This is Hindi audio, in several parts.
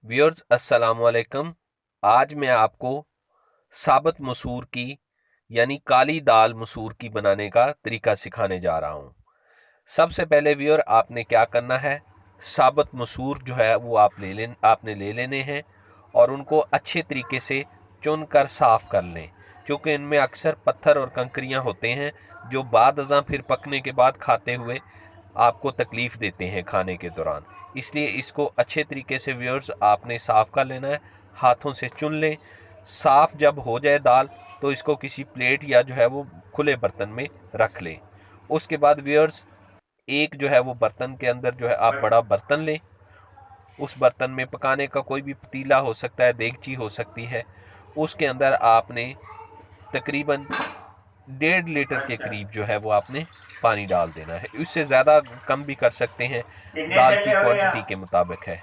व्यूअर्स अस्सलाम वालेकुम। आज मैं आपको साबुत मसूर की यानी काली दाल मसूर की बनाने का तरीका सिखाने जा रहा हूँ। सबसे पहले व्यूअर आपने क्या करना है, साबुत मसूर जो है वो आपने ले लेने हैं और उनको अच्छे तरीके से चुन कर साफ़ कर लें, क्योंकि इनमें अक्सर पत्थर और कंकरियाँ होते हैं जो बाद अज़ां फिर पकने के बाद खाते हुए आपको तकलीफ़ देते हैं खाने के दौरान। इसलिए इसको अच्छे तरीके से व्यूअर्स आपने साफ़ कर लेना है, हाथों से चुन लें। साफ़ जब हो जाए दाल तो इसको किसी प्लेट या जो है वो खुले बर्तन में रख लें। उसके बाद व्यूअर्स एक जो है वो बर्तन के अंदर जो है आप बड़ा बर्तन लें। उस बर्तन में पकाने का कोई भी पतीला हो सकता है, देगची हो सकती है। उसके अंदर आपने तकरीबन 1.5 लीटर के करीब जो है वो आपने पानी डाल देना है। इससे ज़्यादा कम भी कर सकते हैं, दाल की क्वांटिटी के मुताबिक है।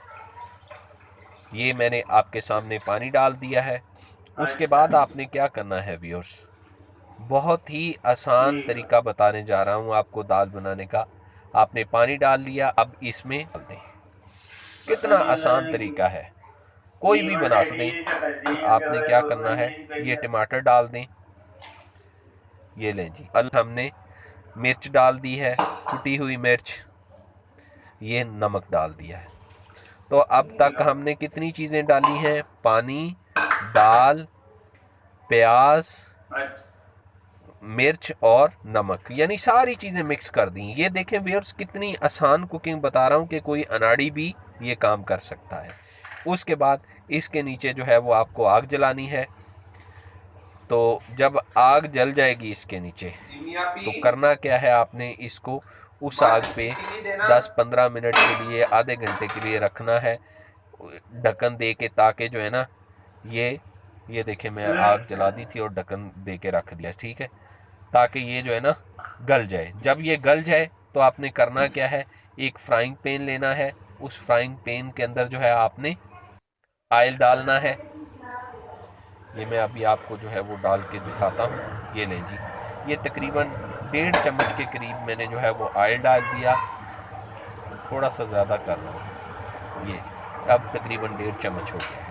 ये मैंने आपके सामने पानी डाल दिया है। उसके बाद आपने क्या करना है व्यूअर्स, बहुत ही आसान तरीका बताने जा रहा हूँ आपको दाल बनाने का। आपने पानी डाल लिया, अब इसमें डाल दें। कितना आसान तरीका है, कोई भी बना सकते हैं। आपने क्या करना है, ये टमाटर डाल दें। ये लें जी, अब हमने मिर्च डाल दी है, कुटी हुई मिर्च। ये नमक डाल दिया है। तो अब तक हमने कितनी चीज़ें डाली हैं, पानी, दाल, प्याज, मिर्च और नमक, यानी सारी चीज़ें मिक्स कर दी। ये देखें व्यूअर्स, कितनी आसान कुकिंग बता रहा हूँ कि कोई अनाड़ी भी ये काम कर सकता है। उसके बाद इसके नीचे जो है वो आपको आग जलानी है। तो जब आग जल जाएगी इसके नीचे, तो करना क्या है, आपने इसको उस आग पे 10-15 मिनट के लिए, आधे घंटे के लिए रखना है ढक्कन दे के, ताकि जो है ना ये देखें, मैं आग जला दी थी और ढक्कन दे के रख दिया, ठीक है, ताकि ये जो है ना गल जाए। जब ये गल जाए तो आपने करना क्या है, एक फ्राइंग पैन लेना है। उस फ्राइंग पैन के अंदर जो है आपने ऑयल डालना है। ये मैं अभी आपको जो है वो डाल के दिखाता हूँ। ये लें जी, ये तकरीबन 1.5 चम्मच के करीब मैंने जो है वो ऑयल डाल दिया। थोड़ा सा ज़्यादा कर रहा हूँ। ये अब तकरीबन 1.5 चम्मच हो गया है।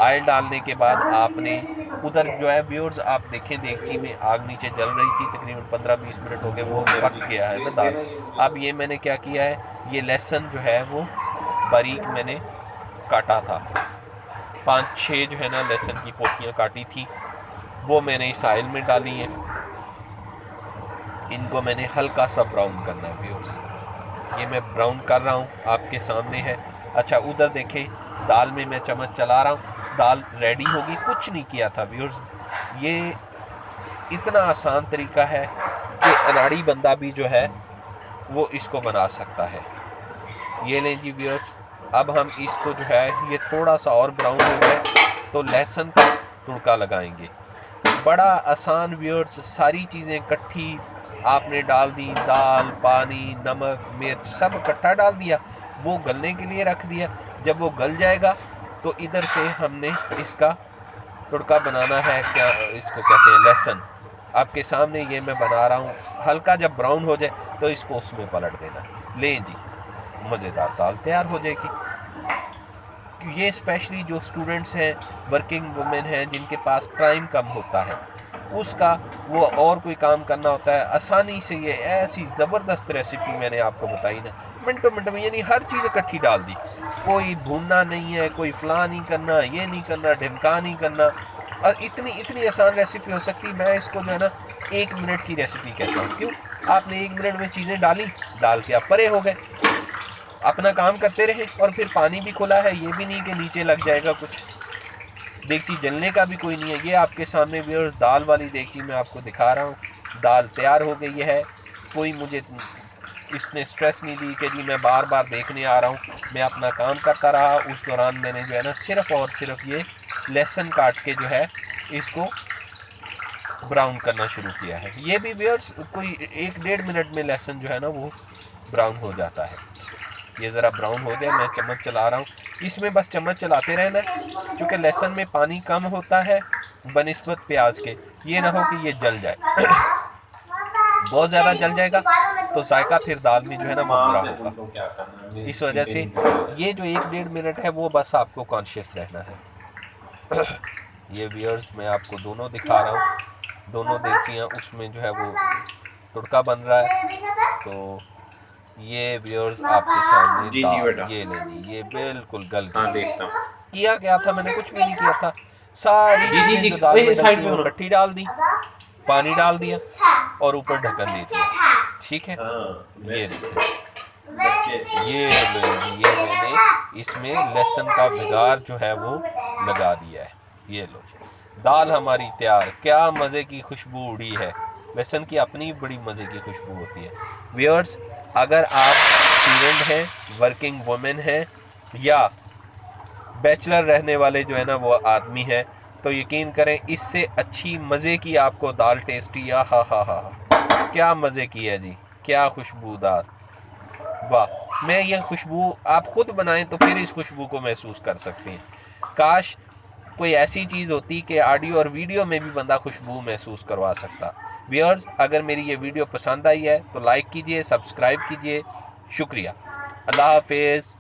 ऑयल डालने के बाद आपने उधर जो है व्यूअर्स, आप देखें देगची में आग नीचे जल रही थी, तकरीबन 15-20 मिनट हो गए, वो पक गया है ना दाल। अब ये मैंने क्या किया है, ये लहसुन जो है वो बारीक मैंने काटा था, 5-6 जो है ना लहसुन की पोथियाँ काटी थी, वो मैंने इस ऑयल में डाली हैं। इनको मैंने हल्का सा ब्राउन करना है व्यूअर्स। ये मैं ब्राउन कर रहा हूँ, आपके सामने है। अच्छा, उधर देखें, दाल में मैं चम्मच चला रहा हूँ, दाल रेडी होगी। कुछ नहीं किया था व्यूअर्स, ये इतना आसान तरीका है कि अनाड़ी बंदा भी जो है वो इसको बना सकता है। ये लें जी व्यूअर्स, अब हम इसको जो है ये थोड़ा सा और ब्राउन हो जाए तो लहसुन का तुड़का लगाएंगे। बड़ा आसान व्यूअर्स, सारी चीज़ें इकट्ठी आपने डाल दी, दाल, पानी, नमक, मिर्च सब इकट्ठा डाल दिया, वो गलने के लिए रख दिया। जब वो गल जाएगा तो इधर से हमने इसका तुड़का बनाना है, क्या इसको कहते हैं, लहसुन। आपके सामने ये मैं बना रहा हूँ। हल्का जब ब्राउन हो जाए तो इसको उसमें पलट देना। लें जी, मज़ेदार दाल तैयार हो जाएगी। ये स्पेशली जो स्टूडेंट्स हैं, वर्किंग वुमेन हैं, जिनके पास टाइम कम होता है, उसका वो और कोई काम करना होता है, आसानी से ये ऐसी ज़बरदस्त रेसिपी मैंने आपको बताई ना, मिनटों मिनटों में, यानी हर चीज़ इकट्ठी डाल दी। कोई भूनना नहीं है, कोई फला नहीं करना, ये नहीं करना, ढिमका नहीं करना, और इतनी इतनी आसान रेसिपी हो सकती है। मैं इसको जो है ना 1 मिनट की रेसिपी कहता हूँ। क्यों, आपने 1 मिनट में चीज़ें डाली, डाल के आप परे हो गए, अपना काम करते रहे। और फिर पानी भी खुला है, ये भी नहीं कि नीचे लग जाएगा कुछ, देगची जलने का भी कोई नहीं है। ये आपके सामने व्यूअर्स दाल वाली देगची मैं आपको दिखा रहा हूँ, दाल तैयार हो गई है। कोई मुझे इसने स्ट्रेस नहीं दी कि जी मैं बार बार देखने आ रहा हूँ, मैं अपना काम करता रहा। उस दौरान मैंने जो है ना सिर्फ़ और सिर्फ ये लहसुन काट के जो है इसको ब्राउन करना शुरू किया है। ये भी व्यूअर्स कोई 1-1.5 मिनट में लहसुन जो है ना वो ब्राउन हो जाता है। ये ज़रा ब्राउन हो जाए, मैं चम्मच चला रहा हूँ, इसमें बस चम्मच चलाते रहना है, क्योंकि लहसुन में पानी कम होता है बनिस्बत प्याज के। ये ना हो कि ये जल जाए बहुत ज़्यादा जल जाएगा तो जायका फिर दाल में जो है ना वो वहाँ बुरा से होगा। तुमको क्या करना है, इस वजह से ये जो 1-1.5 मिनट है वो बस आपको कॉन्शियस रहना है। ये व्यूअर्स मैं आपको दोनों दिखा रहा हूँ, दोनों देगचियाँ उसमें जो है वो तुड़का बन रहा है। तो ये व्यूअर्स आपके सामने जी दाल, बेटा। ये लें जी, ये बिल्कुल गल हाँ गई। देखता हूँ। किया क्या था, मैंने कुछ भी नहीं किया था, सारी जी चीज़ें जो दाल में डलती हैं वो इकट्ठी डाल दी, पानी डाल दिया और ऊपर ढक्कन दे दिया। ठीक है, ये देखें, ये मैंने इसमें लहसुन का भिगार जो है वो लगा दिया है। ये लो दाल हमारी तैयार। क्या मज़े की खुशबू उड़ी है, लहसुन की अपनी बड़ी मज़े की खुशबू होती है। व्यूअर्स, अगर आप स्टूडेंट हैं, वर्किंग वुमेन हैं या बैचलर रहने वाले जो है ना वो आदमी है, तो यकीन करें इससे अच्छी मज़े की आपको दाल टेस्टी, हा क्या मज़े की है जी, क्या खुशबूदार, वाह। मैं ये खुशबू आप ख़ुद बनाएं तो फिर इस खुशबू को महसूस कर सकते हैं। काश कोई ऐसी चीज़ होती कि ऑडियो और वीडियो में भी बंदा खुशबू महसूस करवा सकता। व्यूअर्स, अगर मेरी ये वीडियो पसंद आई है तो लाइक कीजिए, सब्सक्राइब कीजिए। शुक्रिया, अल्लाह हाफिज़।